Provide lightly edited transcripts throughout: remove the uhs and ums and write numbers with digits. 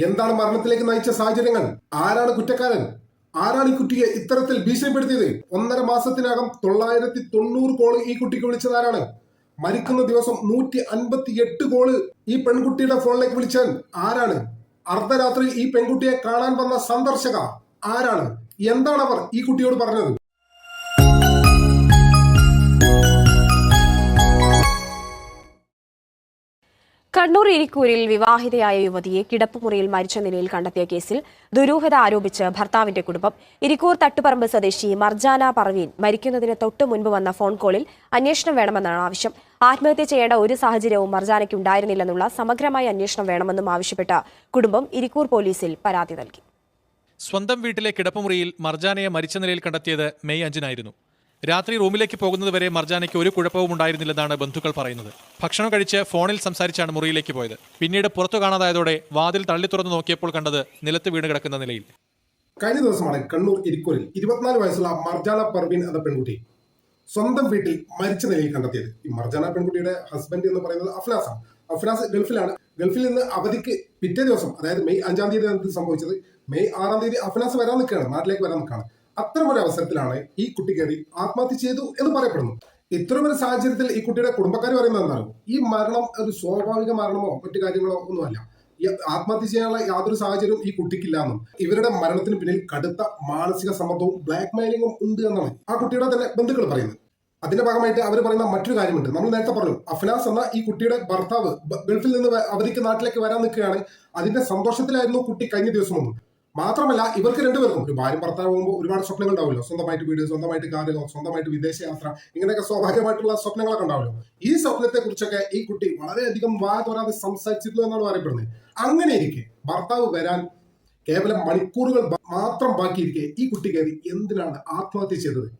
എന്താണ് മരണത്തിലേക്ക് നയിച്ച സാഹചര്യങ്ങൾ? ആരാണ് കുറ്റക്കാരൻ? ആരാണ് ഈ കുട്ടിയെ ഇത്തരത്തിൽ ഭീഷണിപ്പെടുത്തിയത്? 1.5 മാസത്തിനകം 990 കോള് ഈ കുട്ടിക്ക് വിളിച്ചത് ആരാണ്? മരിക്കുന്ന ദിവസം 158 കോള് ഈ പെൺകുട്ടിയുടെ ഫോണിലേക്ക് വിളിച്ചാൽ ആരാണ്? അർദ്ധരാത്രി ഈ പെൺകുട്ടിയെ കാണാൻ വന്ന സന്ദർശക ആരാണ്? എന്താണ് അവർ ഈ കുട്ടിയോട് പറഞ്ഞത്? കണ്ണൂർ ഇരിക്കൂരിൽ വിവാഹിതയായ യുവതിയെ കിടപ്പുമുറിയിൽ മരിച്ച നിലയിൽ കണ്ടെത്തിയ കേസിൽ ദുരൂഹത ആരോപിച്ച് ഭർത്താവിന്റെ കുടുംബം. ഇരിക്കൂർ തട്ടുപറമ്പ് സ്വദേശി മർജാന പർവീൻ മരിക്കുന്നതിന് തൊട്ടു മുൻപ് വന്ന ഫോൺ കോളിൽ അന്വേഷണം വേണമെന്നാണ് ആവശ്യം. ആത്മഹത്യ ചെയ്യേണ്ട ഒരു സാഹചര്യവും മർജാനയ്ക്ക് ഉണ്ടായിരുന്നില്ലെന്നുള്ള സമഗ്രമായ അന്വേഷണം വേണമെന്നും ആവശ്യപ്പെട്ട കുടുംബം ഇരിക്കൂർ പോലീസിൽ പരാതി നൽകി. സ്വന്തം വീട്ടിലെ കിടപ്പുമുറിയിൽ മർജാനയെ മരിച്ച നിലയിൽ കണ്ടെത്തിയത് മെയ് 5-നായിരുന്നു. രാത്രി റൂമിലേക്ക് പോകുന്നതുവരെ മർജാനയ്ക്ക് ഒരു കുഴപ്പവും ഉണ്ടായിരുന്നില്ലെന്നാണ് ബന്ധുക്കൾ പറയുന്നത്. ഭക്ഷണം കഴിച്ച് ഫോണിൽ സംസാരിച്ചാണ് മുറിയിലേക്ക് പോയത്. പിന്നീട് പുറത്തു കാണാതായതോടെ വാതിൽ തള്ളി തുറന്നു നോക്കിയപ്പോൾ കണ്ടത് നിലത്ത് വീണ് കിടക്കുന്ന നിലയിൽ. കഴിഞ്ഞ ദിവസമാണ് കണ്ണൂർ ഇരിക്കൂരിൽ 24 വയസ്സുള്ള മർജാന പർവീൻ എന്ന പെൺകുട്ടി സ്വന്തം വീട്ടിൽ മരിച്ച നിലയിൽ കണ്ടെത്തിയത്. ഈ മർജാന പെൺകുട്ടിയുടെ ഹസ്ബൻഡ് എന്ന് പറയുന്നത് അഫ്നാസാണ്. അഫ്നാസ് ഗൾഫിലാണ്. ഗൾഫിൽ നിന്ന് അവധിക്ക് പിറ്റേ ദിവസം, അതായത് മെയ് 5-ാം തീയതി സംഭവിച്ചത്. മെയ് 6-ാം തീയതി അഫ്നാസ് വരാൻ നിൽക്കുകയാണ്, നാട്ടിലേക്ക് വരാൻ നിൽക്കുകയാണ്. അത്തരമൊരു അവസരത്തിലാണ് ഈ കുട്ടി കയറി ആത്മഹത്യ ചെയ്തു എന്ന് പറയപ്പെടുന്നു. ഇത്തരമൊരു സാഹചര്യത്തിൽ ഈ കുട്ടിയുടെ കുടുംബക്കാർ പറയുന്നത് എന്താണ്? ഈ മരണം ഒരു സ്വാഭാവിക മരണമോ മറ്റു കാര്യങ്ങളോ ഒന്നുമല്ല. ഈ ആത്മഹത്യ ചെയ്യാനുള്ള യാതൊരു സാഹചര്യവും ഈ കുട്ടിക്കില്ല എന്നും ഇവരുടെ മരണത്തിന് പിന്നിൽ കടുത്ത മാനസിക സമ്മർദ്ദവും ബ്ലാക്ക് മെയിലിംഗും ഉണ്ട് എന്നാണ് ആ കുട്ടിയുടെ തന്നെ ബന്ധുക്കൾ പറയുന്നത്. അതിന്റെ ഭാഗമായിട്ട് അവർ പറയുന്ന മറ്റൊരു കാര്യമുണ്ട്. നമ്മൾ നേരത്തെ പറഞ്ഞു, അഫ്നാസ് എന്ന ഈ കുട്ടിയുടെ ഭർത്താവ് ഗൾഫിൽ നിന്ന് അവധിക്ക് നാട്ടിലേക്ക് വരാൻ നിൽക്കുകയാണ്. അതിന്റെ സന്തോഷത്തിലായിരുന്നു കുട്ടി കഴിഞ്ഞ ദിവസം ഒന്നും. മാത്രമല്ല, ഇവർക്ക് രണ്ടുപേർക്കും, ഒരു ഭാര്യ ഭർത്താവുമ്പോൾ ഒരുപാട് സ്വപ്നങ്ങൾ ഉണ്ടാവുമല്ലോ. സ്വന്തമായിട്ട് വീട്, സ്വന്തമായിട്ട് കാറ്, സ്വന്തമായിട്ട് വിദേശ യാത്ര, ഇങ്ങനെയൊക്കെ സ്വാഭാവികമായിട്ടുള്ള സ്വപ്നങ്ങളൊക്കെ ഉണ്ടാവുമല്ലോ. ഈ സ്വപ്നത്തെ കുറിച്ചൊക്കെ ഈ കുട്ടി വളരെയധികം വായ തോരാതെ സംസാരിച്ചിരുന്നു എന്നാണ് പറയപ്പെടുന്നത്. അങ്ങനെ ഇരിക്കെ ഭർത്താവ് വരാൻ കേവലം മണിക്കൂറുകൾ മാത്രം ബാക്കിയിരിക്കെ ഈ കുട്ടി കയറി എന്തിനാണ് ആത്മഹത്യ ചെയ്തത്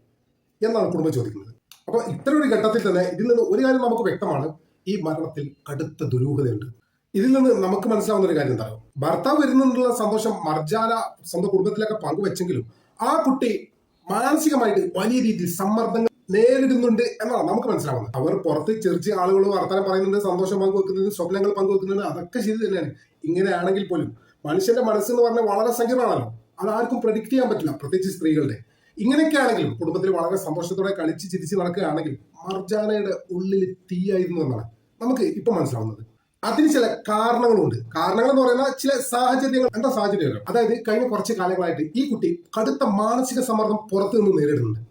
എന്നാണ് കുടുംബം ചോദിക്കുന്നത്. അപ്പൊ ഇത്തരം ഒരു ഘട്ടത്തിൽ തന്നെ ഇതിൽ നിന്ന് ഒരു കാര്യം നമുക്ക് വ്യക്തമാണ്: ഈ മരണത്തിൽ കടുത്ത ദുരൂഹതയുണ്ട്. ഇതിൽ നിന്ന് നമുക്ക് മനസ്സിലാവുന്ന ഒരു കാര്യം എന്താണ്? ഭർത്താവ് വരുന്നുള്ള സന്തോഷം മർജാന സ്വന്തം കുടുംബത്തിലൊക്കെ പങ്കുവെച്ചെങ്കിലും ആ കുട്ടി മാനസികമായിട്ട് വലിയ രീതിയിൽ സമ്മർദ്ദങ്ങൾ നേരിടുന്നുണ്ട് എന്നാണ് നമുക്ക് മനസ്സിലാവുന്നത്. അവർ പുറത്ത് ചെറിയ ആളുകൾ വർത്തമാനം പറയുന്നുണ്ട്, സന്തോഷം പങ്കുവെക്കുന്നുണ്ട്, സ്വപ്നങ്ങൾ പങ്കുവെക്കുന്നുണ്ട്, അതൊക്കെ ശരി തന്നെയാണ്. ഇങ്ങനെയാണെങ്കിൽ പോലും മനുഷ്യന്റെ മനസ്സെന്ന് പറഞ്ഞാൽ വളരെ സങ്കീർണമാണല്ലോ. അതാർക്കും പ്രഡിക്റ്റ് ചെയ്യാൻ പറ്റില്ല, പ്രത്യേകിച്ച് സ്ത്രീകളുടെ. ഇങ്ങനെയൊക്കെ ആണെങ്കിലും കുടുംബത്തിൽ വളരെ സന്തോഷത്തോടെ കളിച്ച് ചിരിച്ച് നടക്കുകയാണെങ്കിൽ മർജാനയുടെ ഉള്ളിൽ തീയായിരുന്നു എന്നാണ് നമുക്ക് ഇപ്പൊ മനസ്സിലാവുന്നത്. അതിന് ചില കാരണങ്ങളുണ്ട്. കാരണങ്ങൾ എന്ന് പറയുന്ന ചില സാഹചര്യങ്ങൾ. എന്താ സാഹചര്യങ്ങൾ? അതായത് കഴിഞ്ഞ കുറച്ച് കാലങ്ങളായിട്ട് ഈ കുട്ടി കടുത്ത മാനസിക സമ്മർദ്ദം പുറത്തു നിന്ന് നേരിടുന്നുണ്ട്.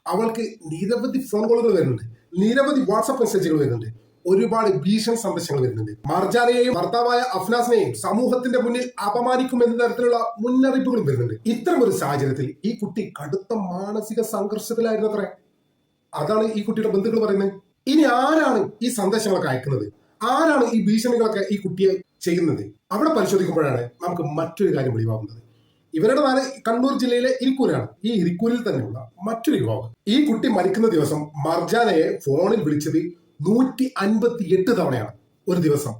അവൾക്ക് നിരവധി ഫോൺ കോളുകൾ വരുന്നുണ്ട്, നിരവധി വാട്സ്ആപ്പ് മെസ്സേജുകൾ വരുന്നുണ്ട്, ഒരുപാട് ഭീഷണി സന്ദേശങ്ങൾ വരുന്നുണ്ട്. മർജാനയെയും ഭർത്താവായ അഫ്നാസിനെയും സമൂഹത്തിന്റെ മുന്നിൽ അപമാനിക്കുമെന്ന തരത്തിലുള്ള മുന്നറിയിപ്പുകളും വരുന്നുണ്ട്. ഇത്തരം ഒരു സാഹചര്യത്തിൽ ഈ കുട്ടി കടുത്ത മാനസിക സംഘർഷത്തിലായിരുന്നു അത്രേ. അതാണ് ഈ കുട്ടിയുടെ ബന്ധുക്കൾ പറയുന്നത്. ഇനി ആരാണ് ഈ സന്ദേശങ്ങളൊക്കെ അയക്കുന്നത്? ആരാണ് ഈ ഭീഷണികളൊക്കെ ഈ കുട്ടിയെ ചെയ്യുന്നത്? അവിടെ പരിശോധിക്കുമ്പോഴാണ് നമുക്ക് മറ്റൊരു കാര്യം വെളിവാകുന്നത്. ഇവരുടെ നാട് കണ്ണൂർ ജില്ലയിലെ ഇരിക്കൂരാണ്. ഈ ഇരിക്കൂരിൽ തന്നെയുള്ള മറ്റൊരു യുവാവ് ഈ കുട്ടി മരിക്കുന്ന ദിവസം മർജാനയെ ഫോണിൽ വിളിച്ചത് 158 തവണയാണ് ഒരു ദിവസം.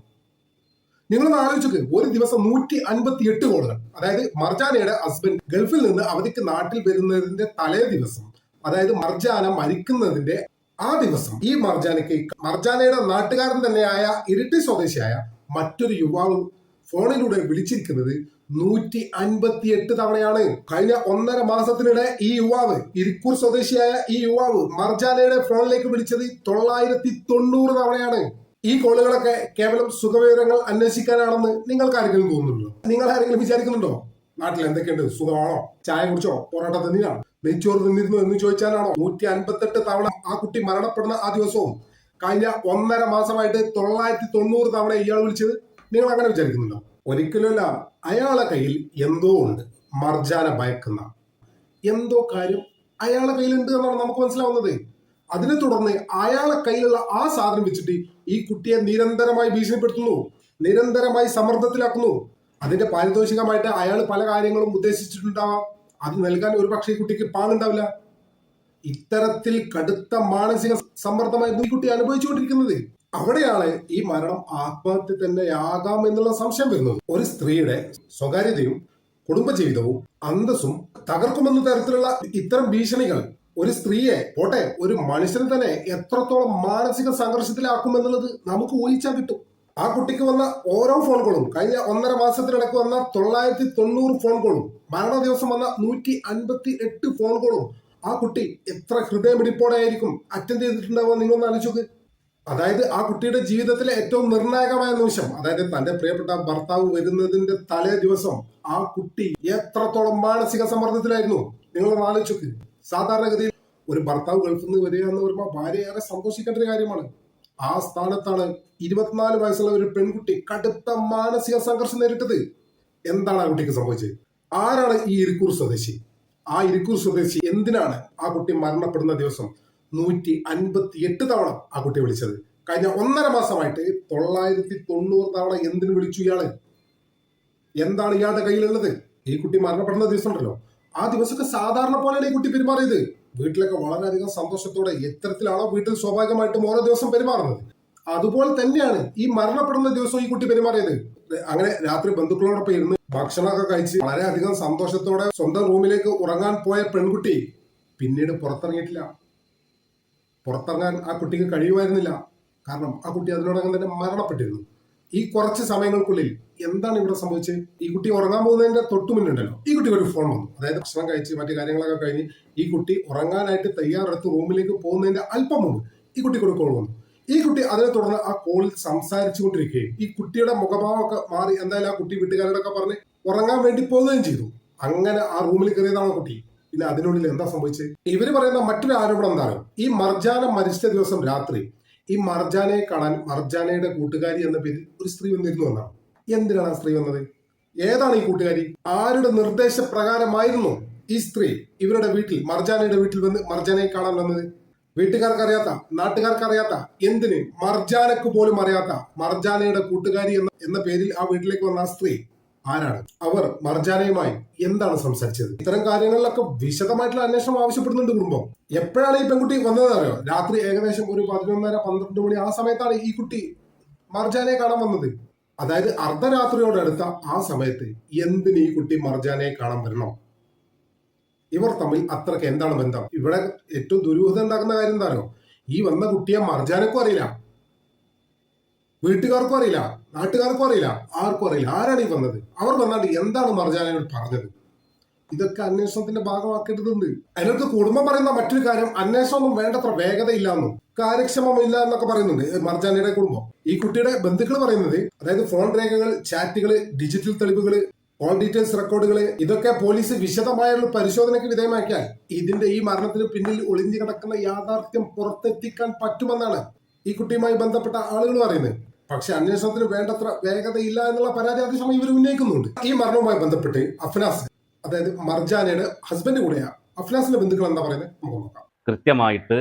നിങ്ങളൊന്ന് ആലോചിച്ചോക്ക്, ഒരു ദിവസം 158 കോളുകൾ. അതായത് മർജാനയുടെ ഹസ്ബൻഡ് ഗൾഫിൽ നിന്ന് അവധിക്ക് നാട്ടിൽ വരുന്നതിന്റെ തലേ ദിവസം, അതായത് മർജാന മരിക്കുന്നതിന്റെ ആ ദിവസം ഈ മർജാനയുടെ നാട്ടുകാരൻ തന്നെയായ ഇരിട്ടി സ്വദേശിയായ മറ്റൊരു യുവാവ് ഫോണിലൂടെ വിളിച്ചിരിക്കുന്നത് 158 തവണയാണ്. കഴിഞ്ഞ 1.5 മാസത്തിനിടെ ഈ യുവാവ്, ഇരിക്കൂർ സ്വദേശിയായ ഈ യുവാവ് മർജാനയുടെ ഫോണിലേക്ക് വിളിച്ചത് 990 തവണയാണ്. ഈ കോളുകളൊക്കെ കേവലം സുഖവിവരങ്ങൾ അന്വേഷിക്കാനാണെന്ന് നിങ്ങൾക്ക് ആരെങ്കിലും തോന്നുന്നുണ്ടോ? നിങ്ങൾ ആരെങ്കിലും വിചാരിക്കുന്നുണ്ടോ നാട്ടിൽ എന്തൊക്കെയുണ്ട്, സുഖമാണോ, ചായ കുടിച്ചോ, പൊറോട്ട തിന്നിനാണോ, നെയ്ച്ചോറ് തിന്നിരുന്നു എന്ന് ചോദിച്ചാലാണോ? 158 തവണ ആ കുട്ടി മരണപ്പെടുന്ന ആ ദിവസവും കഴിഞ്ഞ 1.5 മാസമായിട്ട് 990 തവണ ഇയാൾ വിളിച്ചത്. നിങ്ങൾ അങ്ങനെ വിചാരിക്കുന്നുണ്ടോ? ഒരിക്കലുമല്ല. അയാളെ കയ്യിൽ എന്തോ ഉണ്ട്. മർജാന ഭയക്കുന്ന എന്തോ കാര്യം അയാളെ കയ്യിലുണ്ട് എന്നാണ് നമുക്ക് മനസ്സിലാവുന്നത്. അതിനെ തുടർന്ന് അയാളെ കയ്യിലുള്ള ആ സാധനം വെച്ചിട്ട് ഈ കുട്ടിയെ നിരന്തരമായി ഭീഷണിപ്പെടുത്തുന്നു, നിരന്തരമായി സമ്മർദ്ദത്തിലാക്കുന്നു. അതിന്റെ പാരിതോഷികമായിട്ട് അയാൾ പല കാര്യങ്ങളും ഉദ്ദേശിച്ചിട്ടുണ്ടാവാം. അത് നൽകാൻ ഒരു പക്ഷേ ഈ കുട്ടിക്ക് പാടുണ്ടാവില്ല. ഇത്തരത്തിൽ കടുത്ത മാനസിക സമ്മർദ്ദമായിരുന്നു ഈ കുട്ടി അനുഭവിച്ചുകൊണ്ടിരിക്കുന്നത്. അവിടെയാണ് ഈ മരണം ആത്മഹത്യ തന്നെയാകാം എന്നുള്ള സംശയം വരുന്നത്. ഒരു സ്ത്രീയുടെ സ്വകാര്യതയും കുടുംബജീവിതവും അന്തസ്സും തകർക്കുമെന്ന തരത്തിലുള്ള ഇത്തരം ഭീഷണികൾ ഒരു സ്ത്രീയെ പോട്ടെ, ഒരു മനുഷ്യനെ തന്നെ എത്രത്തോളം മാനസിക സംഘർഷത്തിലാക്കുമെന്നുള്ളത് നമുക്ക് ഊഹിച്ചാൽ കിട്ടും. ആ കുട്ടിക്ക് വന്ന ഓരോ ഫോൺ കോളും കഴിഞ്ഞ 1.5 മാസത്തിനിടയ്ക്ക് വന്ന 990 ഫോൺ കോളും മരണ ദിവസം വന്ന 158 ഫോൺ കോളും ആ കുട്ടി എത്ര ഹൃദയമിടിപ്പോടെ ആയിരിക്കും അറ്റൻഡ് ചെയ്തിട്ടുണ്ടാവുക നിങ്ങളൊന്ന് ആലോചിച്ച്. അതായത് ആ കുട്ടിയുടെ ജീവിതത്തിലെ ഏറ്റവും നിർണായകമായ നിമിഷം, അതായത് തന്റെ പ്രിയപ്പെട്ട ഭർത്താവ് വരുന്നതിന്റെ തലേ ദിവസം ആ കുട്ടി എത്രത്തോളം മാനസിക സമ്മർദ്ദത്തിലായിരുന്നു നിങ്ങളൊന്ന് ആലോചിച്ച്. സാധാരണഗതിയിൽ ഒരു ഭർത്താവ് ഗൾഫിൽ നിന്ന് വരിക എന്ന് പറയുമ്പോൾ ഭാര്യ ഏറെ സന്തോഷിക്കേണ്ട ഒരു കാര്യമാണ്. ആ സ്ഥാനത്താണ് 24 വയസ്സുള്ള ഒരു പെൺകുട്ടി കടുത്ത മാനസിക സംഘർഷം നേരിട്ടത്. എന്താണ് ആ കുട്ടിക്ക് സംഭവിച്ചത്? ആരാണ് ഈ ഇരിക്കൂർ സ്വദേശി? ആ ഇരിക്കൂർ സ്വദേശി എന്തിനാണ് ആ കുട്ടി മരണപ്പെടുന്ന ദിവസം 158 തവണ ആ കുട്ടി വിളിച്ചത്? കഴിഞ്ഞ 1.5 മാസമായിട്ട് 990 തവണ എന്തിനു വിളിച്ചു ഇയാള്? എന്താണ് ഇയാളുടെ കയ്യിലുള്ളത്? ഈ കുട്ടി മരണപ്പെടുന്ന ദിവസം ഉണ്ടല്ലോ, ആ ദിവസമൊക്കെ സാധാരണ പോലെയാണ് ഈ കുട്ടി പെരുമാറിയത്. വീട്ടിലൊക്കെ വളരെയധികം സന്തോഷത്തോടെ എത്തരത്തിലാണോ വീട്ടിൽ സ്വാഭാവികമായിട്ടും ഓരോ ദിവസം പെരുമാറുന്നത്, അതുപോലെ തന്നെയാണ് ഈ മരണപ്പെടുന്ന ദിവസം ഈ കുട്ടി പെരുമാറിയത്. അങ്ങനെ രാത്രി ബന്ധുക്കളോടൊപ്പം ഇരുന്ന് ഭക്ഷണമൊക്കെ കഴിച്ച് വളരെയധികം സന്തോഷത്തോടെ സ്വന്തം റൂമിലേക്ക് ഉറങ്ങാൻ പോയ പെൺകുട്ടി പിന്നീട് പുറത്തിറങ്ങിയിട്ടില്ല. പുറത്തിറങ്ങാൻ ആ കുട്ടിക്ക് കഴിയുമായിരുന്നില്ല. കാരണം ആ കുട്ടി അതിനോടകം തന്നെ മരണപ്പെട്ടിരുന്നു. ഈ കുറച്ച് സമയങ്ങൾക്കുള്ളിൽ എന്താണ് ഇവിടെ സംഭവിച്ചത്? ഈ കുട്ടി ഉറങ്ങാൻ പോകുന്നതിന്റെ തൊട്ടു മുന്നുണ്ടല്ലോ, ഈ കുട്ടിക്ക് ഒരു ഫോൺ വന്നു. അതായത് ഭക്ഷണം കഴിച്ച് മറ്റു കാര്യങ്ങളൊക്കെ കഴിഞ്ഞ് ഈ കുട്ടി ഉറങ്ങാനായിട്ട് തയ്യാറെടുത്ത് റൂമിലേക്ക് പോകുന്നതിന്റെ അല്പം മുമ്പ് ഈ കുട്ടിക്ക് ഒരു കോൾ വന്നു. ഈ കുട്ടി അതിനെ തുടർന്ന് ആ കോളിൽ സംസാരിച്ചുകൊണ്ടിരിക്കുകയും ഈ കുട്ടിയുടെ മുഖഭാവമൊക്കെ മാറി എന്തായാലും ആ കുട്ടി വീട്ടുകാരോടൊക്കെ പറഞ്ഞ് ഉറങ്ങാൻ വേണ്ടി പോവുകയും ചെയ്തു. അങ്ങനെ ആ റൂമിൽ കയറിയതാണ് കുട്ടി. പിന്നെ അതിനുള്ളിൽ എന്താ സംഭവിച്ചത്? ഇവര് പറയുന്ന മറ്റൊരു ആരോപണം എന്താണ്, ഈ മർജാന മരിച്ച ദിവസം രാത്രി ഈ മർജാനയെ കാണാൻ മർജാനയുടെ കൂട്ടുകാരി എന്ന പേരിൽ ഒരു സ്ത്രീ വന്നിരുന്നു എന്നാണ്. എന്തിനാണ് ആ സ്ത്രീ വന്നത്? ഏതാണ് ഈ കൂട്ടുകാരി? ആരുടെ നിർദ്ദേശപ്രകാരമായിരുന്നു ഈ സ്ത്രീ ഇവരുടെ വീട്ടിൽ, മർജാനയുടെ വീട്ടിൽ വന്ന് മർജാനയെ കാണാൻ വന്നത്? വീട്ടുകാർക്ക് അറിയാത്ത, നാട്ടുകാർക്ക് അറിയാത്ത, എന്തിന് മർജാനക്ക് പോലും അറിയാത്ത മർജാനയുടെ കൂട്ടുകാരി എന്ന പേരിൽ ആ വീട്ടിലേക്ക് വന്ന ആ സ്ത്രീ ആരാണ്? അവർ മർജാനയുമായി എന്താണ് സംസാരിച്ചത്? ഇത്തരം കാര്യങ്ങളിലൊക്കെ വിശദമായിട്ടുള്ള അന്വേഷണം ആവശ്യപ്പെടുന്നുണ്ട് കുടുംബം. എപ്പോഴാണ് ഈ പെൺകുട്ടി വന്നത് അറിയോ? രാത്രി ഏകദേശം ഒരു 11:30-12 മണി ആ സമയത്താണ് ഈ കുട്ടി മർജാനയെ കാണാൻ വന്നത്. അതായത് അർദ്ധരാത്രിയോടടുത്ത ആ സമയത്ത് എന്തിന് ഈ കുട്ടി മർജാനയെ കാണാൻ വരണം? ഇവർ തമ്മിൽ അത്രക്ക് എന്താണ് ബന്ധം? ഇവിടെ ഏറ്റവും ദുരൂഹത ഉണ്ടാക്കുന്ന കാര്യം എന്താണോ, ഈ വന്ന കുട്ടിയെ മർജാനക്കും അറിയില്ല, വീട്ടുകാർക്കും അറിയില്ല, നാട്ടുകാർക്കും അറിയില്ല, ആർക്കും അറിയില്ല. ആരാണ് ഈ വന്നത്? അവർ വന്നാണ്ട് എന്താണ് മർജാനയോട് പറഞ്ഞത്? ഇതൊക്കെ അന്വേഷണത്തിന്റെ ഭാഗമാക്കേണ്ടതുണ്ട്. അതിനകത്ത് കുടുംബം പറയുന്ന മറ്റൊരു കാര്യം, അന്വേഷണമൊന്നും വേണ്ടത്ര വേഗതയില്ലാന്നും കാര്യക്ഷമമില്ല എന്നൊക്കെ പറയുന്നുണ്ട് മർജാനയുടെ കുടുംബം. ഈ കുട്ടിയുടെ ബന്ധുക്കൾ പറയുന്നത്, അതായത് ഫോൺ രേഖകൾ, ചാറ്റുകൾ, ഡിജിറ്റൽ തെളിവുകൾ, കോൾ ഡീറ്റെയിൽസ് റെക്കോർഡുകൾ, ഇതൊക്കെ പോലീസ് വിശദമായുള്ള പരിശോധനയ്ക്ക് വിധേയമാക്കിയാൽ ഇതിന്റെ ഈ മരണത്തിന് പിന്നിൽ ഒളിഞ്ഞു കിടക്കുന്ന യാഥാർത്ഥ്യം പുറത്തെത്തിക്കാൻ പറ്റുമെന്നാണ് ഈ കുട്ടിയുമായി ബന്ധപ്പെട്ട ആളുകൾ പറയുന്നത്. പക്ഷെ അന്വേഷണത്തിന് വേണ്ടത്ര വേഗതയില്ല എന്നുള്ള പരാതി അതേസമയം ഇവർ ഉന്നയിക്കുന്നുണ്ട്. ഈ മരണവുമായി ബന്ധപ്പെട്ട് അഫ്നാസ്, അതായത് മർജാനയുടെ ഹസ്ബൻഡ് കൂടെയാ, അഫ്നാസിന്റെ ബന്ധുക്കൾ എന്താ പറയുന്നത് നമുക്ക് നോക്കാം. കൃത്യമായിട്ട്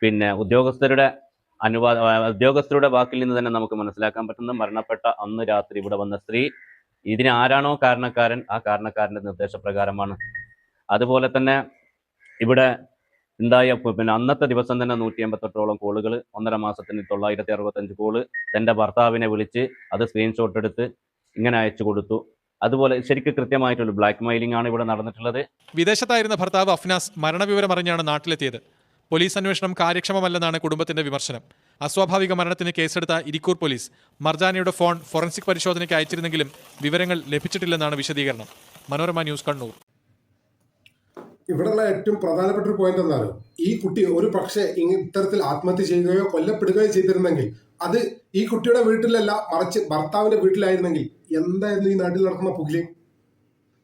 പിന്നെ ഉദ്യോഗസ്ഥരുടെ വാക്കിൽ നിന്ന് തന്നെ നമുക്ക് മനസ്സിലാക്കാൻ പറ്റുന്ന, മരണപ്പെട്ട അന്ന് രാത്രി ഇവിടെ വന്ന സ്ത്രീ ഇതിന് ആരാണോ കാരണക്കാരൻ, ആ കാരണക്കാരന്റെ നിർദ്ദേശപ്രകാരമാണ്. അതുപോലെ തന്നെ ഇവിടെ ഉണ്ടായ പിന്നെ അന്നത്തെ ദിവസം തന്നെ 188ഓളം കോളുകൾ, 1.5 മാസത്തിന് 965 കോള് തൻ്റെ ഭർത്താവിനെ വിളിച്ച് അത് സ്ക്രീൻഷോട്ട് എടുത്ത് ഇങ്ങനെ അയച്ചു കൊടുത്തു. അതുപോലെ ശരിക്കും കൃത്യമായിട്ടുള്ള ബ്ലാക്ക് മെയിലിംഗ് ആണ് ഇവിടെ നടന്നിട്ടുള്ളത്. വിദേശത്തായിരുന്ന ഭർത്താവ് അഫ്നാസ് മരണവിവരം അറിഞ്ഞാണ് നാട്ടിലെത്തിയത്. പോലീസ് അന്വേഷണം കാര്യക്ഷമമല്ലെന്നാണ് കുടുംബത്തിന്റെ വിമർശനം. അസ്വാഭാവിക മരണത്തിന് കേസെടുത്ത ഇരിക്കൂർ പോലീസ് മർജാനയുടെ ഫോൺ ഫോറൻസിക് പരിശോധനയ്ക്ക് അയച്ചിരുന്നെങ്കിലും വിവരങ്ങൾ ലഭിച്ചിട്ടില്ലെന്നാണ് വിശദീകരണം. മനോരമ ന്യൂസ്, കണ്ണൂർ. ഇവിടെയുള്ള ഏറ്റവും പ്രധാനപ്പെട്ട ഒരു പോയിന്റ് എന്താണ്, ഈ കുട്ടി ഒരു പക്ഷേ ഇത്തരത്തിൽ ആത്മഹത്യ ചെയ്യുകയോ കൊല്ലപ്പെടുകയോ ചെയ്തിരുന്നെങ്കിൽ അത് ഈ കുട്ടിയുടെ വീട്ടിലല്ല, മറിച്ച് ഭർത്താവിന്റെ വീട്ടിലായിരുന്നെങ്കിൽ എന്തായിരുന്നു ഈ നാട്ടിൽ നടക്കുന്ന പുകില്?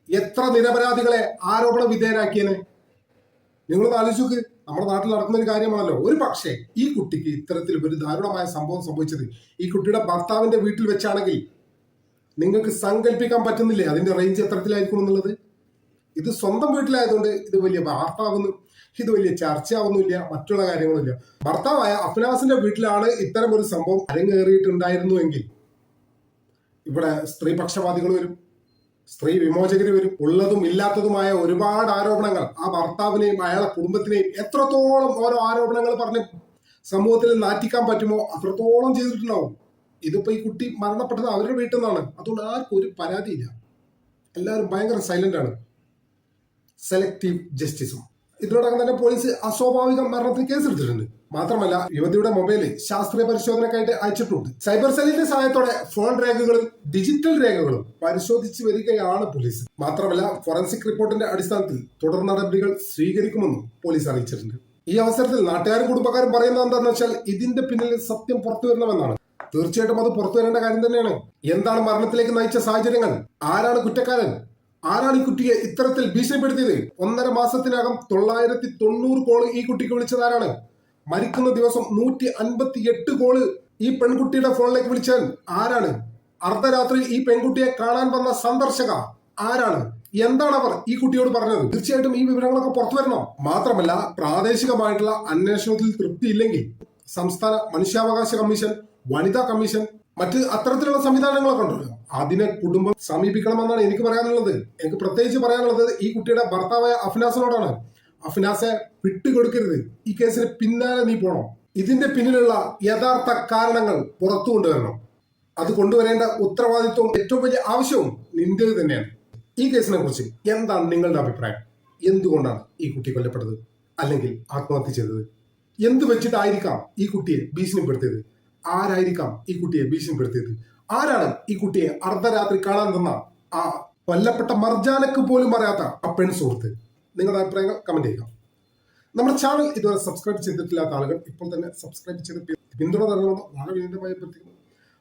എത്ര നിരപരാധികളെ ആരോപണ വിധേയരാക്കിയനെ നിങ്ങളൊന്ന് ആലോചിച്ച്. നമ്മുടെ നാട്ടിൽ നടക്കുന്ന ഒരു കാര്യമാണല്ലോ. ഒരു പക്ഷേ ഈ കുട്ടിക്ക് ഇത്തരത്തിൽ ഒരു ദാരുണമായ സംഭവം സംഭവിച്ചത് ഈ കുട്ടിയുടെ ഭർത്താവിന്റെ വീട്ടിൽ വെച്ചാണെങ്കിൽ നിങ്ങൾക്ക് സങ്കല്പിക്കാൻ പറ്റുന്നില്ലേ അതിന്റെ റേഞ്ച് എത്തരത്തിലായിരിക്കും എന്നുള്ളത്? ഇത് സ്വന്തം വീട്ടിലായതുകൊണ്ട് ഇത് വലിയ വാർത്താവുന്നു, ഇത് വലിയ ചർച്ചയാവുന്നില്ല, മറ്റുള്ള കാര്യങ്ങളുമില്ല. ഭർത്താവായ അഫ്നാസിന്റെ വീട്ടിലാണ് ഇത്തരം ഒരു സംഭവം അരങ്ങേറിയിട്ടുണ്ടായിരുന്നുവെങ്കിൽ ഇവിടെ സ്ത്രീപക്ഷപാതികൾ വരും, സ്ത്രീ വിമോചകർ വരും. ഉള്ളതും ഇല്ലാത്തതുമായ ഒരുപാട് ആരോപണങ്ങൾ ആ ഭർത്താവിനെയും അയാളെ കുടുംബത്തിനെയും എത്രത്തോളം ഓരോ ആരോപണങ്ങൾ പറഞ്ഞ് സമൂഹത്തിൽ നാറ്റിക്കാൻ പറ്റുമോ അത്രത്തോളം ചെയ്തിട്ടുണ്ടാവും. ഇതിപ്പോ ഈ കുട്ടി മരണപ്പെട്ടത് അവരുടെ വീട്ടിൽ നിന്നാണ്. അതുകൊണ്ട് ആർക്കും ഒരു പരാതിയില്ല. എല്ലാവരും ഭയങ്കര സൈലന്റ് ആണ്. സെലക്റ്റീവ് ജസ്റ്റിസും. ഇതിനോടകം തന്നെ പോലീസ് അസ്വാഭാവിക മരണത്തിന് കേസെടുത്തിട്ടുണ്ട്. മാത്രമല്ല യുവതിയുടെ മൊബൈലിൽ ശാസ്ത്രീയ പരിശോധനയ്ക്കായിട്ട് അയച്ചിട്ടുണ്ട്. സൈബർ സെല്ലിന്റെ സഹായത്തോടെ ഫോൺ രേഖകളും ഡിജിറ്റൽ രേഖകളും പരിശോധിച്ചു വരികയാണ് പോലീസ്. മാത്രമല്ല ഫോറൻസിക് റിപ്പോർട്ടിന്റെ അടിസ്ഥാനത്തിൽ തുടർ നടപടികൾ സ്വീകരിക്കുമെന്നും പോലീസ് അറിയിച്ചിട്ടുണ്ട്. ഈ അവസരത്തിൽ നാട്ടുകാരും കുടുംബക്കാരും പറയുന്നത് എന്താണെന്ന് വെച്ചാൽ ഇതിന്റെ പിന്നിൽ സത്യം പുറത്തു വരണമെന്നാണ്. തീർച്ചയായിട്ടും അത് പുറത്തു വരേണ്ട കാര്യം തന്നെയാണ്. എന്താണ് മരണത്തിലേക്ക് നയിച്ച സാഹചര്യങ്ങൾ, ആരാണ് കുറ്റക്കാരൻ, ആരാണ് ഈ കുട്ടിയെ ഇത്തരത്തിൽ ഭീഷണിപ്പെടുത്തിയത്, 1.5 മാസത്തിനകം 990 കോള് ഈ കുട്ടിക്ക് വിളിച്ചത് ആരാണ്, മരിക്കുന്ന ദിവസം 158 കോള് ഈ പെൺകുട്ടിയുടെ ഫോണിലേക്ക് വിളിച്ചാൽ ആരാണ്, അർദ്ധരാത്രി ഈ പെൺകുട്ടിയെ കാണാൻ വന്ന സന്ദർശക ആരാണ്, എന്താണ് അവർ ഈ കുട്ടിയോട് പറഞ്ഞത്. തീർച്ചയായിട്ടും ഈ വിവരങ്ങളൊക്കെ പുറത്തു വരണം. മാത്രമല്ല പ്രാദേശികമായിട്ടുള്ള അന്വേഷണത്തിൽ തൃപ്തിയില്ലെങ്കിൽ സംസ്ഥാന മനുഷ്യാവകാശ കമ്മീഷൻ, വനിതാ കമ്മീഷൻ, മറ്റ് അത്തരത്തിലുള്ള സംവിധാനങ്ങളൊക്കെ ഉണ്ടല്ലോ, അതിനെ കുടുംബം സമീപിക്കണമെന്നാണ് എനിക്ക് പറയാനുള്ളത്. എനിക്ക് പ്രത്യേകിച്ച് പറയാനുള്ളത് ഈ കുട്ടിയുടെ ഭർത്താവായ അഫ്നാസിനോടാണ്. അഫ്നാസെ വിട്ടുകൊടുക്കരുത്, ഈ കേസിന് പിന്നാലെ നീ പോണം. ഇതിന്റെ പിന്നിലുള്ള യഥാർത്ഥ കാരണങ്ങൾ പുറത്തു കൊണ്ടുവരണം. അത് കൊണ്ടുവരേണ്ട ഉത്തരവാദിത്വവും ഏറ്റവും വലിയ ആവശ്യവും നിന്റേത് തന്നെയാണ്. ഈ കേസിനെ കുറിച്ച് എന്താണ് നിങ്ങളുടെ അഭിപ്രായം? എന്തുകൊണ്ടാണ് ഈ കുട്ടി കൊല്ലപ്പെട്ടത് അല്ലെങ്കിൽ ആത്മഹത്യ ചെയ്തത്? എന്ത് വെച്ചിട്ടായിരിക്കാം ഈ കുട്ടിയെ ഭീഷണിപ്പെടുത്തിയത്? ആരായിരിക്കാം ഈ കുട്ടിയെ ഭീഷണിപ്പെടുത്തിയത്? ആരാണ് ഈ കുട്ടിയെ അർദ്ധരാത്രി കാണാൻ തന്ന ആ കൊല്ലപ്പെട്ട മർജാനക്ക് പോലും പറയാത്ത ആ പെൺ സുഹൃത്ത്? നിങ്ങളുടെ അഭിപ്രായങ്ങൾ കമന്റ് ചെയ്യുക. നമ്മുടെ ചാനൽ ഇതുവരെ സബ്സ്ക്രൈബ് ചെയ്തിട്ടില്ലാത്ത ആളുകൾ ഇപ്പോൾ തന്നെ സബ്സ്ക്രൈബ് ചെയ്ത് പിന്തുണ നൽകണമെന്ന് വളരെ വിനീതമായി അഭ്യർത്ഥിക്കുന്നു.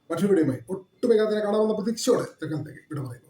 മറ്റൊരു വീഡിയോയുമായി ഒട്ടും വേഗത്തിൽ കാണാമെന്ന പ്രതീക്ഷയോടെ തൽക്കാലത്തേക്ക് ഇവിടെ പറയുന്നു.